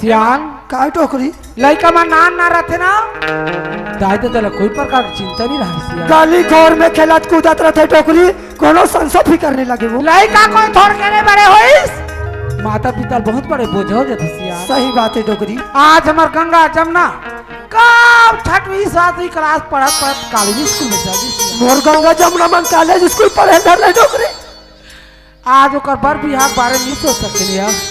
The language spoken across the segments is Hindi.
सियान काय टोकरी लड़का में नान ना रहते ना दाई तो तला कोई प्रकार की चिंता नहीं रही सियान गाली खोर में खेलत कूदत रहते टोकरी कोनो संसो भी करने लगे वो लड़का कोई थोड़ के नहीं बड़े होइस माता पिता बहुत बड़े बोझ हो जाते सियान सही बात है टोकरी आज हमार गंगा जमुना कब 6वीं 7वीं क्लास पढ़त कॉलेज स्कूल में चली मोर गंगा जमुना मन कॉलेज स्कूल पढ़े धर टोकरी आज ओकर बर बिहार बारे नहीं सोच सके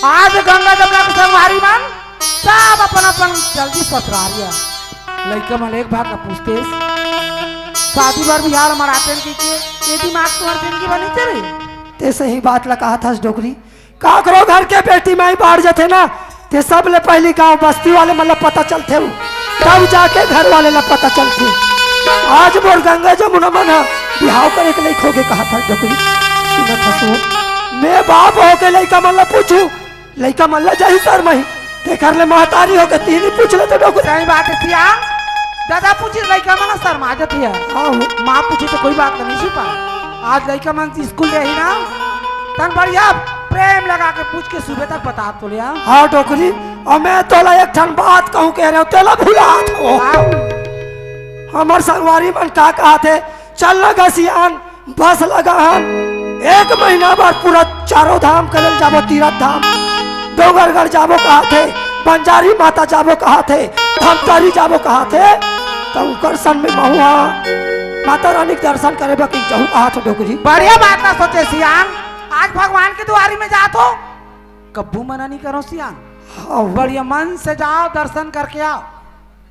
आज गंगा जमुना के संगवारी मन सब अपन अपन जल्दी ससुरारिया लड़का मन एक भाग का पूछते शादी बार बिहार मराठन की ये दिमाग तुम्हार जिंदगी बनी चले ते सही बात ला कहा था डोकरी का करो घर के बेटी माई बाढ़ जाते ना ते सब ले पहली गांव बस्ती वाले मतलब पता चलते हो तब जाके घर वाले ला पता चलते आज मोर गंगा जमुना मन बिहाव करे के लिए खोगे कहा था डोकरी सुनत हसो मैं बाप हो के लइका मन ला पूछू लइका मन ला जाही सर मही ते कर ले महतारी हो के तीन ही पूछ ले तो डोकरी सही बात है सिया दादा पूछी लड़का मन शर्मा जाती है हां माँ पूछी तो कोई बात नहीं छुपा आज लड़का मन स्कूल रही ना तन बढ़िया प्रेम लगा के पूछ के सुबह तक बता तो लिया हाँ टोकरी और मैं तोला एक ठन बात कहूँ कह रहे हो तेला भुला हो हमार संगवारी मन का कहा थे चल लगा सियान बस लगा हम 1 महीना बाद पूरा चारों धाम करल जाबो तीरथ धाम डोंगरगढ़ जाबो कहा थे बंजारी माता जाबो कहा थे धमतारी जाबो कहा थे तो करसन में महुआ माता रानी के दर्शन करे बकी जाहू कहा थे डोकरी बढ़िया बात ना सोचे सियान आज भगवान की दुआरी में जा तो कब्बू मना नहीं करो सियान हाँ बढ़िया मन से जाओ दर्शन करके आओ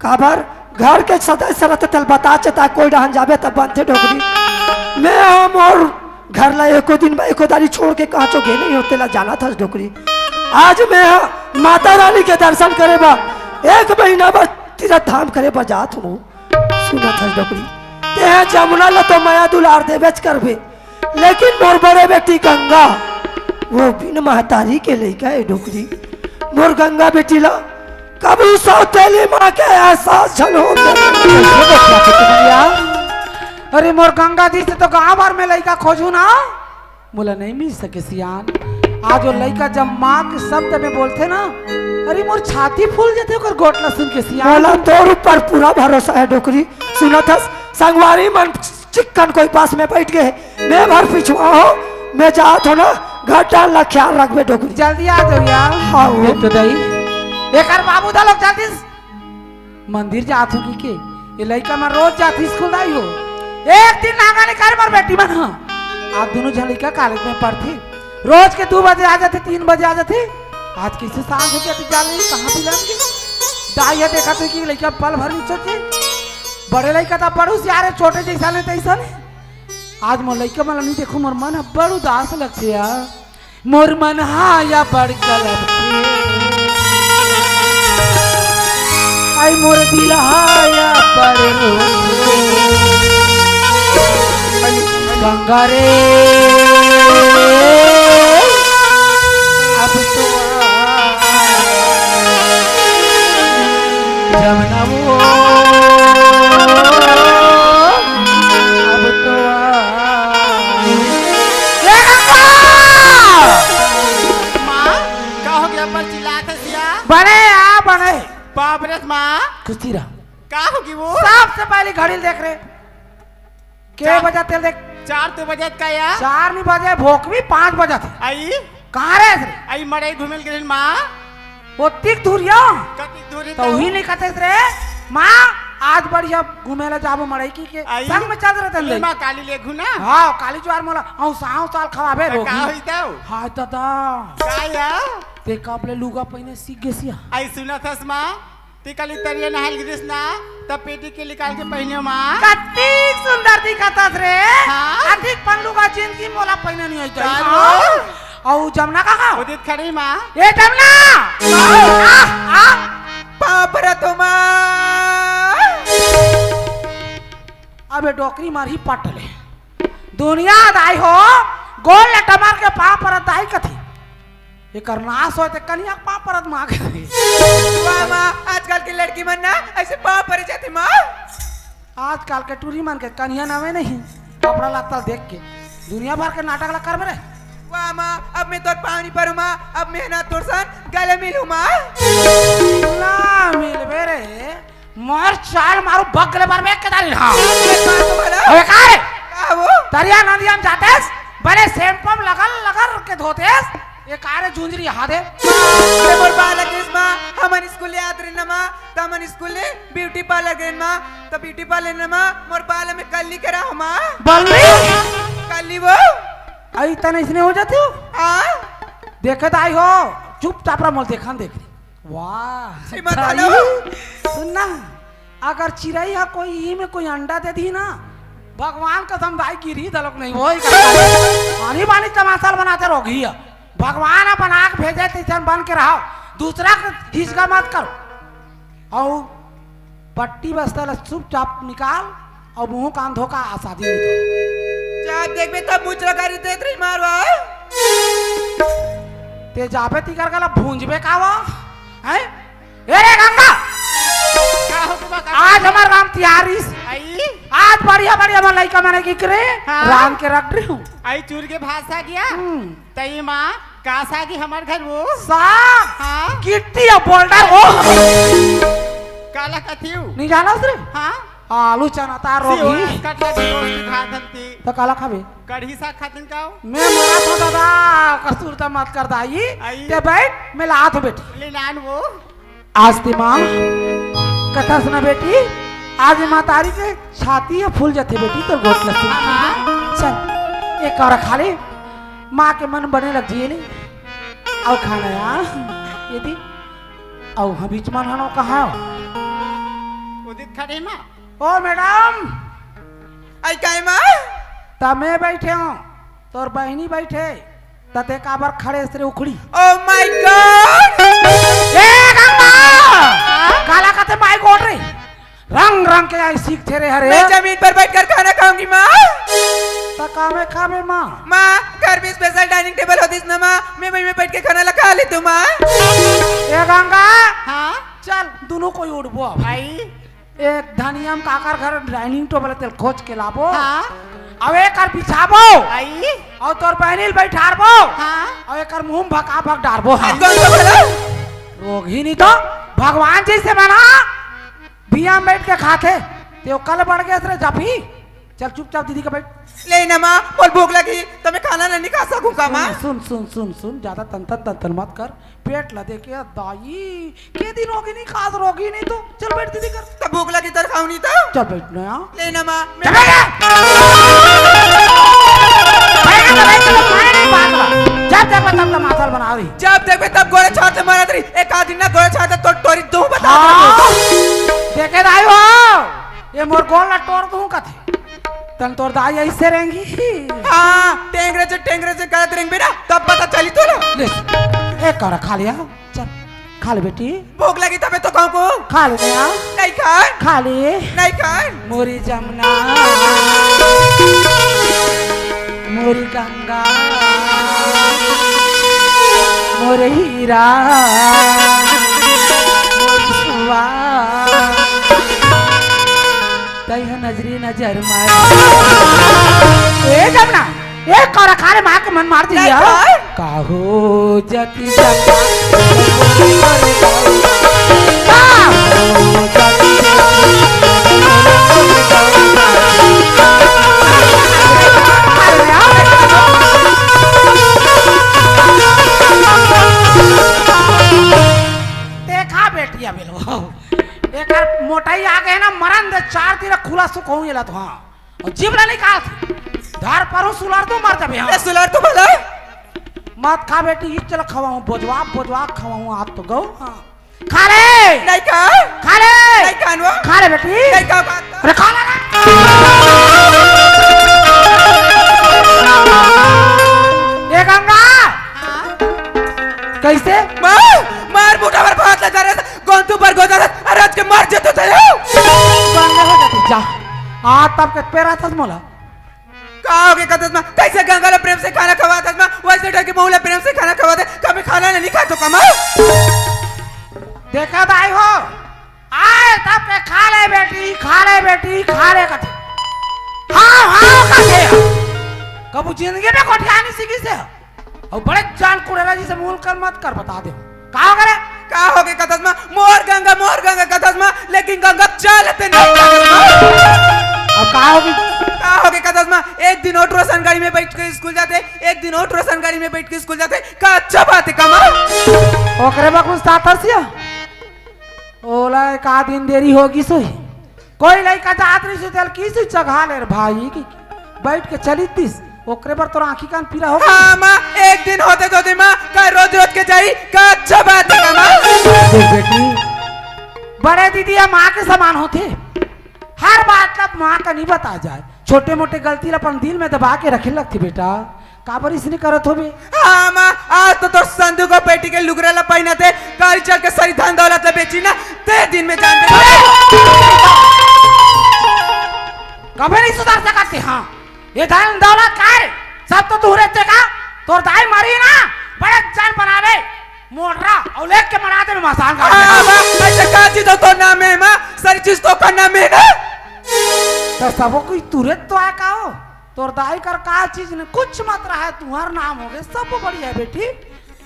काबर घर के सदस्य रहते तल बता चता कोई डहन जाबे तब बनते डोकरी मैं हम और घर ला एको दिन में एको दारी छोड़ के कहाँ चो गे नहीं होते ला जाना था डोकरी आज मैं माता रानी के दर्शन करे बा 1 महीना बाद तीरथ धाम करे बा जात हूँ सुना था डोकरी ते जमुना ला तो माया दुलार दे बेच करबे लेकिन मोर बड़े बेटी गंगा वो बिन महतारी के लेके है डोकरी मोर गंगा बेटी ला कभी सौतेली माँ के एहसास छन हो अरे मोर गंगा जी से तो गांव भर में लड़का खोजू ना बोला नहीं मिल सके सियान आज वो लड़का जब माँ के शब्द में बोलते ना अरे मोर छाती फूल जाते ओकर गोटला सुन के सियान बोला तोर ऊपर पूरा भरोसा है डोकरी सुना था संगवारी मन चिक्कन कोई पास में बैठ गए मैं भर पिछुआ हो मैं जात हो ना घर डाल ला ख्याल रखबे डोकरी जल्दी आ जाओ यार हाँ एक तो दई एक बाबू दा लोग जल्दी मंदिर जात हो के ये लड़का में रोज जाती स्कूल आई हो एक दिन नागा ने कर मर बेटी मन आप दोनों जन लड़का कॉलेज में पढ़ती रोज के 2 बजे आ जाते 3 बजे आ जाते आज कैसे सांझ हो गया तो जान नहीं कहाँ भी लग गई दाई देखा तो कि लड़का पल भर नहीं सोचे बड़े लड़का था पढ़ू यार छोटे जैसा नहीं तैसा नहीं आज मोर लड़का मन नहीं देखो मोर मन बड़ उदास लगते यार मोर मन हाँ या बड़ लगते आई मोर दिल हाँ या बड़ गंगा रे अब तो जमुना वो अब तो माँ का हो गया पर चिल्लाते सिया बने आ बने बाप रे माँ खुशी रहा का होगी वो सबसे पहले घड़ी देख रहे के बजा तेल देख 4 बजे का या 4 नहीं बजे भोक भी 5 बजा थे आई कहाँ रहे थे आई मरे घूमेल गिरल माँ वो तिक दूरिया कति दूरी तो ही नहीं कहते रे माँ आज बढ़िया घूमेला जाबो मड़ई की के आई? संग में चल रहे थे माँ काली ले घुना हाँ काली ज्वार मोला औ साल खवाबे का रोगी होई तो हाय दादा का या ते कापले लुगा पहिने सीख गे सिया आई सुना थस माँ ती काली तरिया नहाल गिरिस ना तब पेटी के निकाल के पहने माँ कत्ती सुंदर दिखता रे हाँ? अधिक पन लुगा जिंदगी मोला पहिने नहीं होई चालो। औ जमुना कहाँ उदित खड़ी माँ ए जमुना आ बाप रे तुमा अबे डोकरी मार ही पटले दुनिया दाई हो गोल लटा मार के पा पर दाई कथी एकर नाश होय ते कनिया पा परत मांगे वाह माँ आजकल की लड़की मन ना ऐसे पाँव पर जाती माँ आजकल के टूरी मन के कनिया नावे नहीं कपड़ा लत्ता देख के दुनिया भर के नाटक ला कर रहे वाह माँ, अब मैं तोर पानी पर माँ, अब मैं ना तोर सन गले मिलूं माँ। ना मिल बेरे मोर चाल मारू बगले पर में केदारी हां माँ तो भला अबे काय का वो तरिया नदिया में जातेस बड़े शैम्पू लगल के धोतेस ये कारे झुंझरी हादे मैं मोर बाल केस माँ, हमन स्कूल ले आत रहे माँ, तमन स्कूल ले ब्यूटी पार्लर गए माँ, तो ब्यूटी पार्लर ने माँ मोर बाल में कल्ली करा हो माँ, बल्ली कल्ली वो आई तने इसने हो जाती हो हाँ देखे तो आई हो चुपचाप रहा मोल देखा देख वाह सही बात है चिड़ै। ना। सुनना अगर चिड़ै हा कोई ही में कोई अंडा दे दी ना भगवान कसम भाई गिरी दलक नहीं वो पानी पानी तमाशा बनाते रोगी है भगवान अपन आग भेजे तैसन बन के रहो दूसरा के हिचका मत करो और पट्टी बस्ता चुपचाप निकाल और मुंह कान धोका आसादी नहीं तो जब देख बे तब मुझ लगा रही देख रही मारवा ते जाबे ती कर गला भूंजबे का वो हैं ए रे गंगा का हो तुम आज हमार गांव तिहारिस आई आज बढ़िया बढ़िया मैं लइका मैंने की करे हाँ। राम के रख रही हूँ आई चूर के भाषा गया तई माँ कासा की हमार घर वो साहब हाँ गिट्टी और बोल्डर हो काला कथियू नहीं जाना उसरे हाँ आलू चना तार रोगी कटला की रोटी खा धनती तो काला खाबे कढ़ी सा खातिन काओ मैं मरा था दादा कसूरता मत कर दाई आई। ते बैठ मैं लात हो बेटी ले नान वो आज ती माँ कथा सुना बेटी आज माँ तारी के छाती है फूल जाते बेटी तो गोट लगी चल एक और खा ले माँ के मन बने लग जिए ले और खाना यार यदि और हम बीच में खाना कहाँ उदित खड़े माँ ओ मैडम आई काय माँ तमे बैठे हो तोर बहनी बैठे तते काबर खड़े से उखड़ी ओ माय गॉड ए गंगा काला कते माई गोट रे रंग रंग के आई सीख थे रे हरे मैं जमीन पर बैठकर खाना खाऊंगी माँ तका में खाबे माँ माँ घर में स्पेशल डाइनिंग टेबल होती ना माँ मैं वहीं में बैठ के खाना लगा लेती हूँ माँ ए गंगा हाँ चल दोनों कोई उड़बो अब। आई एक धनिया में काकर घर डाइनिंग टेबल तेल खोज के लाबो हाँ अब एक कर बिछाबो आई और तोर बहनील बैठारबो हाँ और एक कर मुंह में भका भक डारबो हाँ। कौन सा बोला रोग ही नहीं तो भगवान जी से बना बिया में बैठ के खाते ते कल बढ़ गया तेरे जपी चल चुपचाप दीदी का बैठ ले ना माँ और भूख लगी तो मैं खाना नहीं खा सकूंगा माँ सुन सुन सुन सुन ज्यादा तंतन मत कर पेट लदे के दाई के दिन होगी नहीं खास रोगी नहीं तो चल बैठ दीदी कर तो भूख लगी तो खाऊं नहीं तो चल बैठ ना यार ले ना माँ चल जब तक तब तमाशा बना रही जब देख तब गोड़े छाड़ से मारा तेरी एक आदमी ना गोड़े छाड़ तो तोरी दो बता देखे दाई हो ये मोर गोल ना तोड़ दूं कथे तन तोड़ दाई ऐसे रहेंगी हाँ टेंगरे से गलत रेंग बेटा तब पता चली तो ना ले एक कर खा लिया चल खा ले बेटी भूख लगी तबे तो खाऊं को खा ले ना नहीं खान खा ले नहीं खान मोरी जमुना मोरी गंगा मोरे हीरा मोरी सुवा तैह नजरी नजर मार ए जमुना एक कर खा ले माँ के मन मार दिया काहो जति जपा काहो जति देखा बेटिया बिलो एक मोटाई आ गए ना मरन दे चार तीर खुला सुख हो गेला तो हाँ और जीवना निकाल धार पर सुलार तो मर जाबे हाँ सुलार तो भला मत खा बेटी इस चल खवाऊं बोजवा खवाऊं आप तो गो हाँ खा ले नहीं खान खा ले नहीं खान वो खा ले बेटी नहीं खा अरे खा ले ये गंगा कैसे मार बूटा पर भात लगा रहे गोंतु पर गोदा अरे आज के मर जते थे गंगा हो जाती जा आ तब के पेरा था मोला कहा के कदस में कैसे गंगा प्रेम से खाना खवाता मैं वैसे डर के बहुला प्रेम से खाना खवाते कभी खाना नहीं खा तो कमा देखा दाई हो आए तब के खा ले बेटी खा ले कथे हाँ कथे कबू जिंदगी में कोठियानी सीखी से और बड़े जान कुड़ेरा जी से मूल कर मत कर बता दे का करे का हो गए कथस में मोर गंगा कथस में लेकिन गंगा चलते नहीं अब का होगी का हो गए कथस में एक दिन ऑटो रोशन गाड़ी में बैठ के स्कूल जाते एक दिन ऑटो रोशन गाड़ी में बैठ के स्कूल जाते का अच्छा बात है कमा ओकरे बा कुछ तातसिया ओला का दिन देरी होगी सोई कोई लइका जात रही से चल की से जगह ले रे भाई की बैठ के चली तीस ओकरे पर तोरा आंखी कान पीला हो हाँ माँ एक दिन होते दो दिन माँ का रोज रोज के जाई का अच्छा बात है कमा देख बेटी बड़े दीदी या माँ के समान होते हर बात का माँ का नहीं बता जाए छोटे मोटे गलती अपन दिल में दबा के रखे लगती बेटा काबर इसने करत हो बे हाँ माँ आज तो संधु को पेटी के लुगरेला पहने थे कल चल के सारी धन दौलत ले बेची ना ते दिन में जान दे कभी नहीं सुधार सकते हाँ ये धन दौलत कार सब तो तू रहते का तोर दाई मरी ना बड़े जान बनावे मोटरा और लेक के मनाते में मसान का हाँ माँ ऐसे का चीज तो नाम है माँ सारी चीज तो का नाम है ना तो सबो कोई तुरंत तो आया का हो तोर दाई कर का चीज ने कुछ मत रहा है तुम्हार नाम हो गए सब बढ़िया है बेटी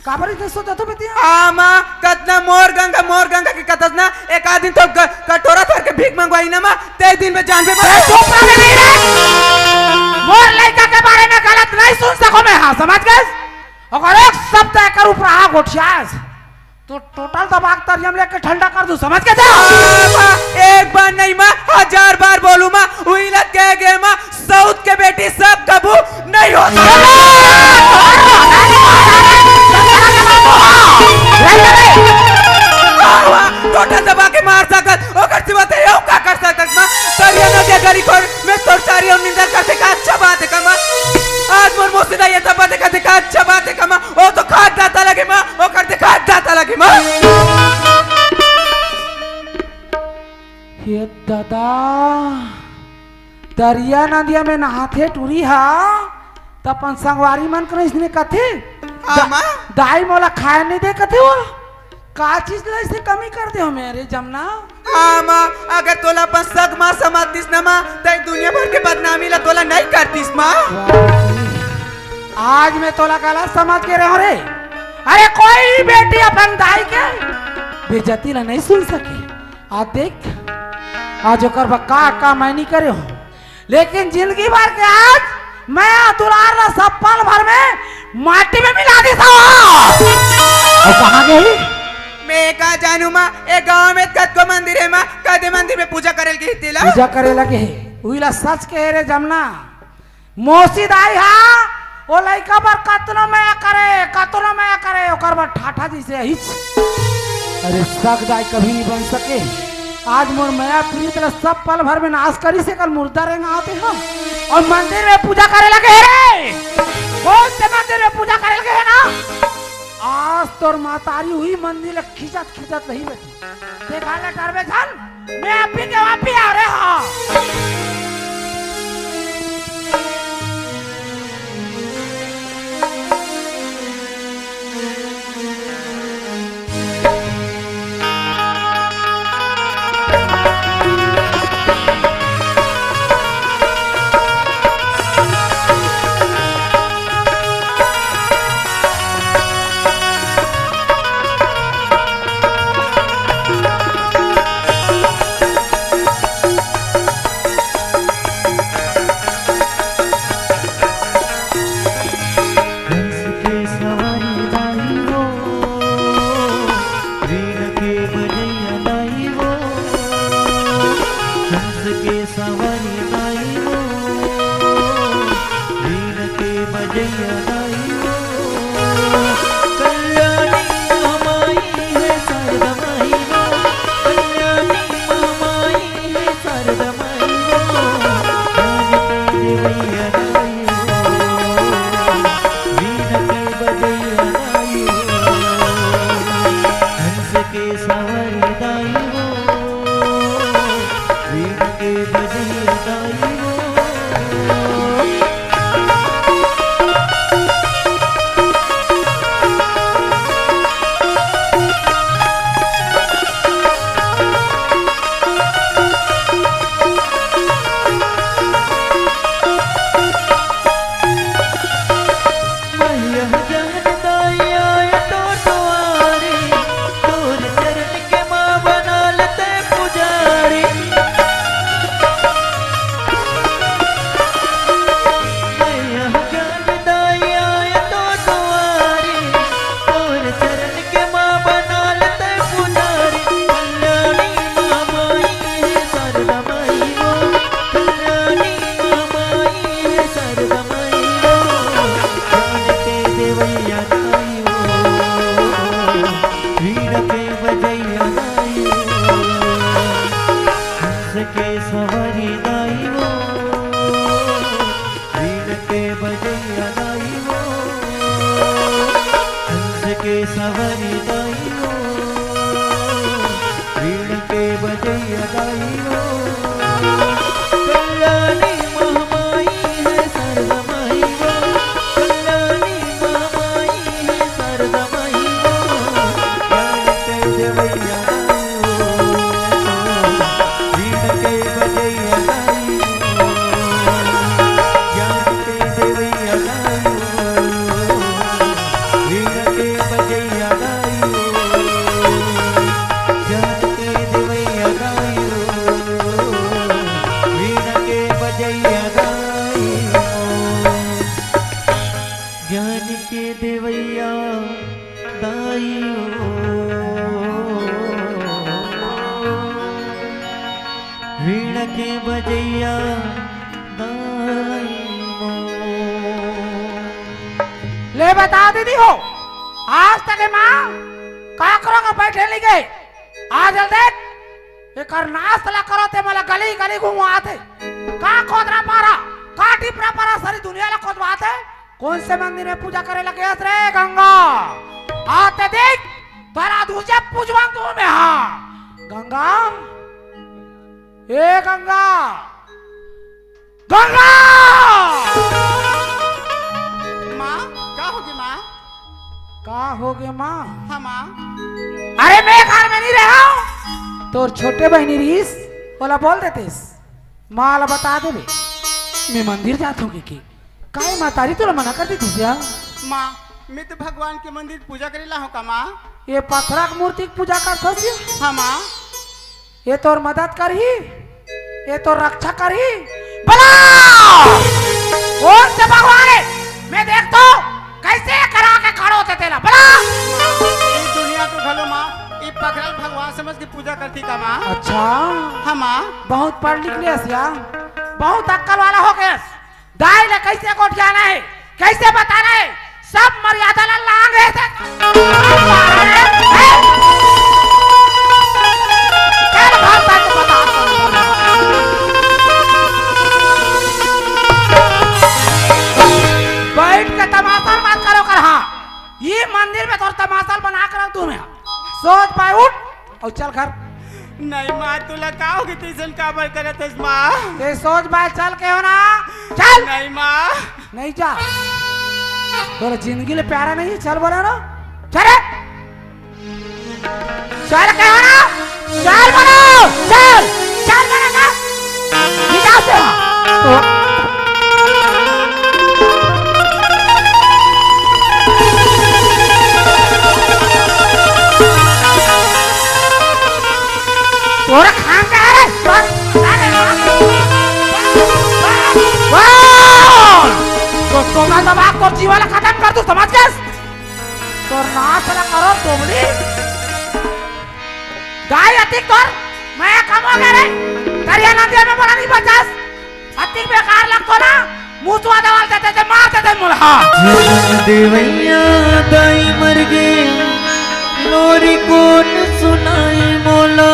काबरी से सोचा तो बेटी हाँ माँ कतना मोर गंगा की कथस ना एक आदमी तो कटोरा धर के भीख मंगवाई ना माँ ते दिन में जान पे चुप रह नहीं रे मोर लड़का के बारे में गलत नहीं सुन सको मैं हाँ समझ गए अगर एक शब्द कर ऊपर आ गोठियास तो टोटल दबाग तरियम लेके ठंडा कर दूं समझ के जा एक बार नहीं माँ 1000 बार बोलूं माँ वही लग गए माँ साउथ के बेटी सब कबू नहीं होता टोटल दबा के मार सकत ओकर सिवा ते यो का कर सकत माँ तरिया न के गरी पर मैं तो चारी और निंदा करते का अच्छा बात है कमा आज मोर मोसीदा ये सब बातें करते का अच्छा बात है कमा ओ तो खाद जाता लगे माँ ओ करते खाद जाता लगे माँ ये दादा दरिया नदिया में नहाते टूरी हा तपन संगवारी मन कर इसने कथे दाई मोला खाए नहीं दे कथे वो का चीज ला इसे कमी कर दे हो मेरे जमना हाँ माँ अगर तोला अपन सग माँ समातिस न माँ तो दुनिया भर के बदनामी ला तोला नहीं करतीस माँ आज मैं तोला गलत समझ के रहो रे अरे कोई बेटी अपन दाई के बेइज्जती ला नहीं सुन सके आज देख आज ओकर बक्का का मैं नहीं करे हूँ लेकिन जिंदगी भर के आज मैं दुलार ला सब पल भर में माटी में मिला देता हूँ कहाँ गई मैं का जानू माँ एक गांव में कद को मंदिर है माँ कदे मंदिर में पूजा करे लगी थी ला पूजा करे लगे है उइला सच के रे जमना मोसी दाई हा ओ लइका पर कतनो मैं करे ओकर पर ठाठा जैसे हिच अरे सग दाई कभी नहीं बन सके आज मोर माया प्रीत ला सब पल भर में नाश करी से कल मुर्दा रेंगा आते हम और मंदिर में पूजा करे लगे रे कौन से मंदिर में पूजा करे लगे है ना आज तोर मातारी हुई मंदिर खिंचत नहीं बेटी देखा ले डरबे छन मैं अभी के वापी आ रहे हां देवैया दाई हो कल्याणी महामाई है सरदमाई हो कल्याणी महामाई है सरदमाई हो ज्ञान के देवैया दाई हो वीण के बजैया दाई हो ज्ञान के देवैया दाई हो वीण के बजैया दाई हो ज्ञान के देवैया दाई हो वीण के बजैया दाई हो ज्ञान के देवैया दाई हो वीण के बजैया दाई हो। ले बता दीदी हो आज तक है माँ काकरों का बैठे नहीं गए आज देख ये करनास तला करो ते मला गली गली घुमाते का खोदरा पारा का टिपरा पारा सारी दुनिया ला खोदवाते कौन से मंदिर में पूजा करे लगे रे गंगा आते देख तोरा दूजा पूजवा तू में हाँ गंगा ए गंगा गंगा माँ क्या होगी माँ? का हो गए माँ हाँ माँ। अरे मैं घर में नहीं रहा हूँ तोर छोटे बहनी रीस बोला बोल देते माला बता दे बे मैं मंदिर जाता हूँ की काय मातारी तुला मना कर दी थी क्या माँ मैं तो भगवान के मंदिर पूजा करेला हूँ का माँ। ये पत्थरा की मूर्ति की पूजा करता सी हाँ माँ। ये तोर मदद करही ये तो रक्षा करही बला कौन से भगवान है मैं देखता हूँ कैसे करा के खड़ो होते तेला बला ये दुनिया को घलो माँ ये पकड़ल भगवान समझ के पूजा करती का माँ। अच्छा हाँ माँ। बहुत पढ़ लिख लिया सिया बहुत अक्कल वाला हो गया दाई ने कैसे कोट जाना है कैसे बताना है सब मर्यादा ला लांग है चल भाषा को बता बैठ के तमाशा मत करो कर हाँ ये मंदिर में थोड़ा तमाशा बना कर रख तुम्हें सोच पाए उठ और चल घर नहीं माँ तुला का होगी तीसन काबर करत है माँ। ते सोच बाय चल के हो ना चल नहीं माँ। नहीं जा तोरा जिंदगी ले प्यारा नहीं चल बोला ना चल चल के हो ना चल बोलो चल चल बोला ना निकाल से तोरा खान का है बस तो मैं दबा कर जीवाला खत्म कर दूं समझ गए तो नाच ला करो तोमड़ी गाय अतिक तोर मैं कम हो गया रे करिया नदिया में बोला नहीं बचास अतिक बेकार लगतो ना मुंह तो दवाल देते थे मार देते मुल्हा देवैया दाई मर गए लोरी कौन सुनाई मोला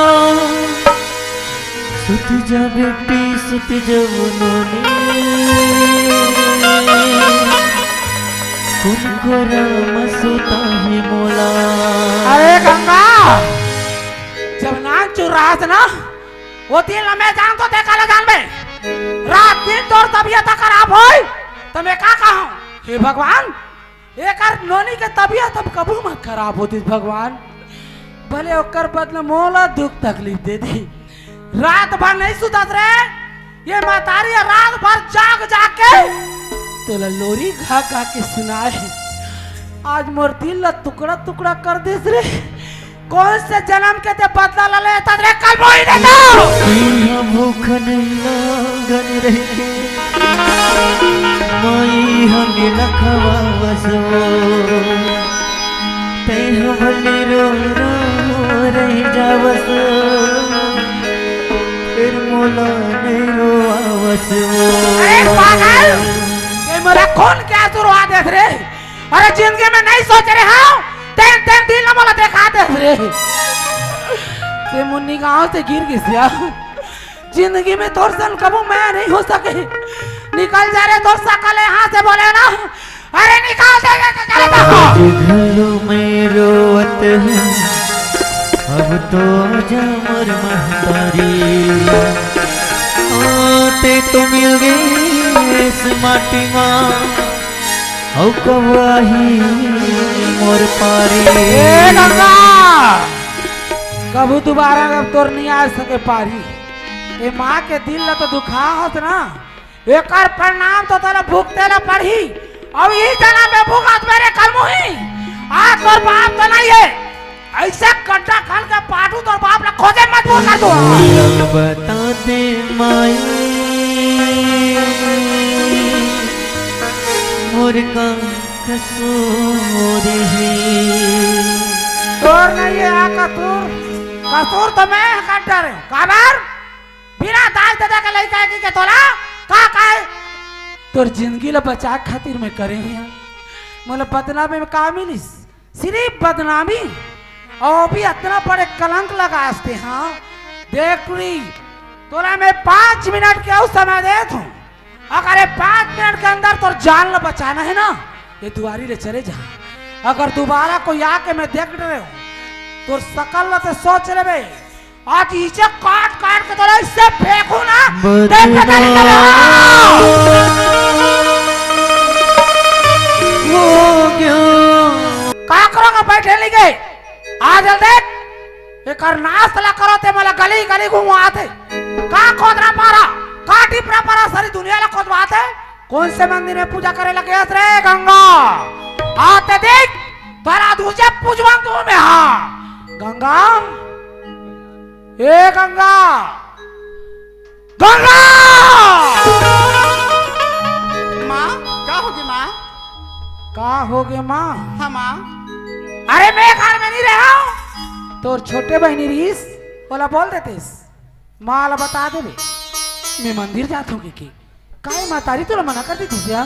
सुत जा बेटी सुत जवनोने उनको राम सुता है मोला। अरे गंगा जब नाच चुरास ना वो दिन मैं जान तो देखा ले जान में रात दिन तोर तबीयत खराब होई तो मैं का कहूं हे भगवान एक नोनी के तबीयत अब कबू मत खराब होती भगवान भले ओकर बदले मोला दुख तकलीफ दे दी रात भर नहीं सुतत रे ये मातारी रात भर जाग जाग के तेला लोरी गा गा के सुनाए आज मोर दिल ला टुकड़ा टुकड़ा कर देस रे कौन से जन्म के ते बदला ला लेता रे कल मोई दे दो यह भूखन लागन रहे मोई हमें लखवा वसो ते भले रो रो रह जावस फिर मोला ने रो आवस अरे पागल ये मेरा कौन क्या शुरुआत देख रे अरे जिंदगी में नहीं सोच रहे हाँ तेन तेन दिल ना मोला देखा देख रे ते मुन्नी गांव से गिर गया जिंदगी में तोर सन कबू मैं नहीं हो सके निकल जा रे तो सकल यहाँ से बोले ना अरे निकाल देंगे घरों में रोवत है अब तो आजा मोर महतारी ते तो मिल गई इस माटी माँ औ कब आही मोर पारी ए गंगा कबू दोबारा अब तोर नहीं आ सके पारी ए माँ के दिल ला तो दुखा होत ना एकर परिणाम तो तोरा भुगते ना पड़ी अब यही जना में भुगत मेरे कलमु ही आ तोर बाप तो नहीं है ऐसे गड्ढा खान के पाटू तोर बाप ने खोजे मजबूर कर दो बता दे माई मोर का कसूर है तोर नहीं है आ कसूर तो मैं काट रहे काबर बिना दाज दे के लइका के तोला का तोर जिंदगी ला बचा खातिर में करे हैं मतलब बदनामी में का मिलिस सिर्फ बदनामी और भी इतना बड़े कलंक लगाते हाँ देख टुरी तोला मैं 5 मिनट के उस समय दे दूं अगर 5 मिनट के अंदर तोर जान ला बचाना है ना ये दुआरी ले चले जा अगर दोबारा कोई आके मैं देख रहे हो तो सकल से सोच ले बे आज इसे काट काट के तोला इससे फेंकू ना देख पता नहीं का करोगे बैठे नहीं गए आ जल देख एक नाश ला करो ते मला गली गली घुमाते का खोदरा पारा का टिपरा पारा सारी दुनिया ला खोदवाते कौन से मंदिर में पूजा करे लगे रे गंगा आते देख तारा दूजे पूजवा तू में हां गंगा ए गंगा गंगा माँ क्या होगी माँ? का हो गए माँ हाँ माँ। अरे मैं घर में नहीं रहा हूँ तोर छोटे बहनी रीस बोला बोल देतेस माला बता दे बे मैं मंदिर जाता हूँ की काय मातारी तुला मना कर दी थी क्या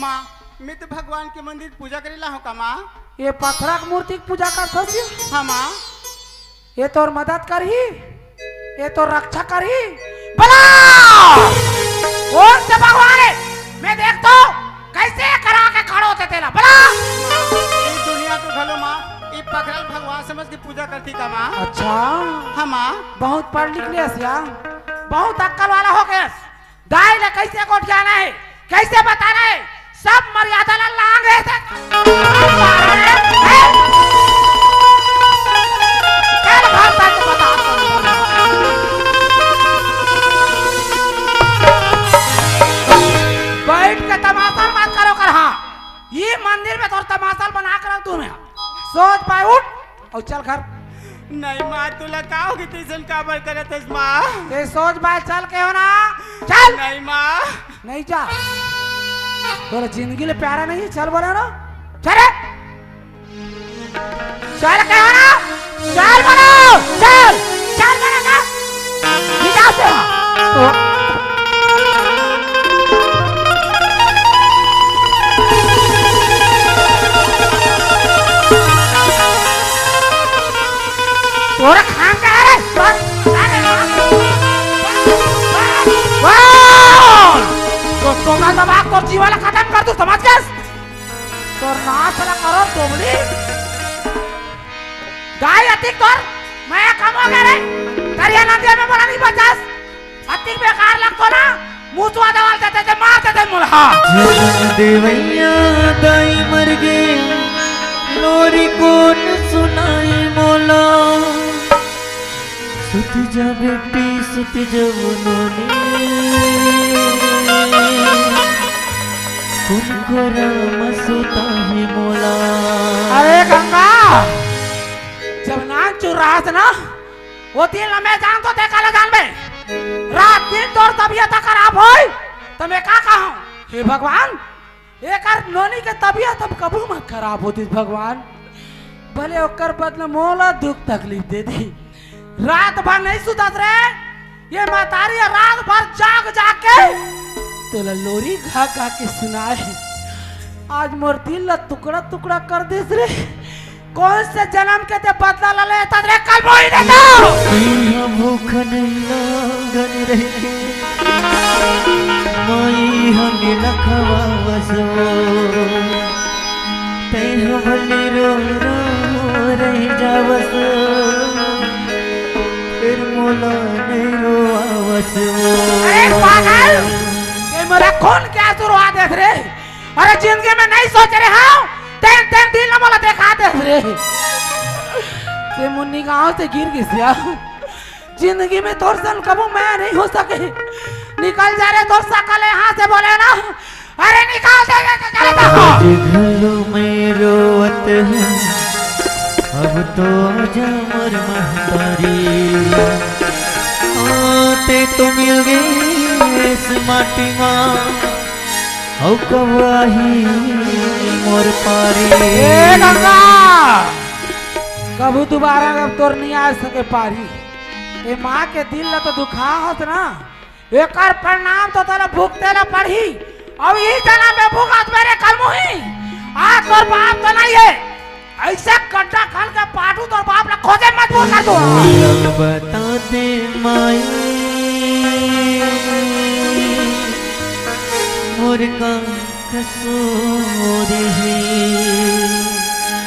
माँ मैं तो भगवान के मंदिर पूजा करेला हूँ का माँ। ये पत्थरा की मूर्ति की पूजा करता सी हाँ माँ। ये तोर मदद करी ये तो रक्षा करी बला कौन से भगवान है मैं देखता हूँ कैसे करा के खड़े होते तेरा बला ये दुनिया को घलो माँ ये पकड़ल भगवान समझ के पूजा करती का माँ। अच्छा हाँ माँ। बहुत पढ़ लिख लिया सिया बहुत अक्कल वाला हो गया दाई ने कैसे कोट जाना है कैसे बताना है सब मर्यादा ला लांग है क्या भाषा के बता बैठ के तमाशा मत करो कर हाँ ये मंदिर में तो तमाशा बना कर तूने सोच पाए उठ और चल घर नहीं माँ तू लगाओगी तीसन काबर करे थे माँ। ये सोच बात चल के हो ना चल नहीं माँ। नहीं जा तोरा जिंदगी ले प्यारा नहीं चल बोला ना चल चल के हो ना चल बोलो चल चल बोला ना निकाल से तोरा खान का है तो तोरा दबा को जीवन खत्म कर दू समझ गए तो नाश ला करो तोमली गाय अतिक तोर मैं कम हो गया रे करिया नदिया में बोला नहीं बचास अतिक बेकार लगतो ना मुसवा दवाल देते थे मार देते मुल्हा देवैया दाई मर गए लोरी कौन सुनाई मोला सुत जा बेटी सुत जवनोने तुमको राम सुता ही मोला। अरे गंगा जब नान चुरास ना वो दिन मैं जान तो देखा ले जान में रात दिन तोर तबीयत खराब होई तो मैं का कहूं हे भगवान एकर नोनी के तबीयत अब कबू मत खराब होती भगवान भले ओकर बदले मोला दुख तकलीफ दे दी रात भर नहीं सुतत रे ये मातारी रात भर जाग जाग के तोला लोरी गा गा के सुनाए आज मोर दिल ला टुकड़ा टुकड़ा कर देस रे कौन से जन्म के ते बदला ला ले तदरे कल मोई दे तो भूख नहीं लागन रहे मोई हमें लखवा वसो ते भले रो रो रह जावस बोला मेरो आवाज अरे पागल, ये मेरा खून क्या शुरुआ देख रे। अरे जिंदगी में नहीं सोच रहे हाँ, तेन तेन दिल न बोला देखा देख रे। ते मुन्नी गाँव से गिर गया, जिंदगी में तोर सन कबू मैं नहीं हो सके। निकल जा रे तो सकल यहाँ से बोले ना, अरे निकाल दे घलो में रोवत है अब तो आजा मोर महतारी ते तो मिल गई इस माटी माँ औ कवाही मोर पारी ए गंगा, कबू दोबारा अब तोर नहीं आ सके पारी। ए माँ के दिल ला तो दुखा होत ना, एकर परिणाम तो तेरा भुगते ना पड़ी। अब ये जना में भुगत मेरे कलमु ही आज तोर बाप तो नहीं है, ऐसे गड्ढा खाल के पाटू तोर बाप ला खोजे मजबूर कर दो। अब बता दे माई मोर का कसूर है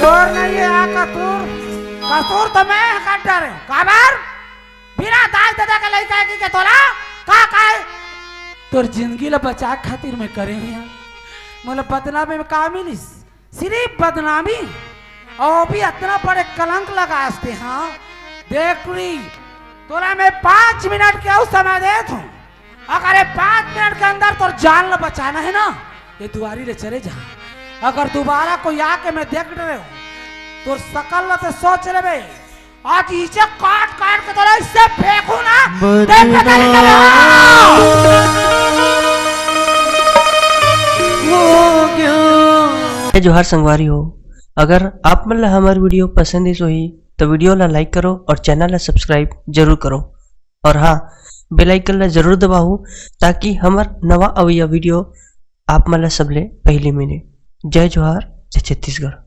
तोर नहीं है आ कसूर तो मैं काटा रे काबर बिना दाज दे के लइका की के तोला का तोर जिंदगी ला बचा खातिर में करे हैं। मतलब बदनामी में का मिलिस, सिर्फ बदनामी, और भी इतना बड़े कलंक लगाते हाँ। देख ली तोरा मैं 5 मिनट के उस समय दे दूं, अगर ये 5 मिनट के अंदर तोर जान ला बचाना है ना, ये दुआरी ले चले जा। अगर दोबारा कोई आके मैं देख रहे हो तो सकल ला तो सोच ले बे, आज इसे काट काट के तोरा इससे फेंकू ना, देख पता नहीं चलेगा। जो हर संगवारी हो, अगर आप मतलब हमारी वीडियो पसंद है सोही तो वीडियो ला लाइक करो और चैनल ला सब्सक्राइब जरूर करो। और हाँ, बेल आइकन ला जरूर दबाओ ताकि हमार नवा अवैया वीडियो आप मतलब सबले पहले मिले। जय जोहार, जय छत्तीसगढ़।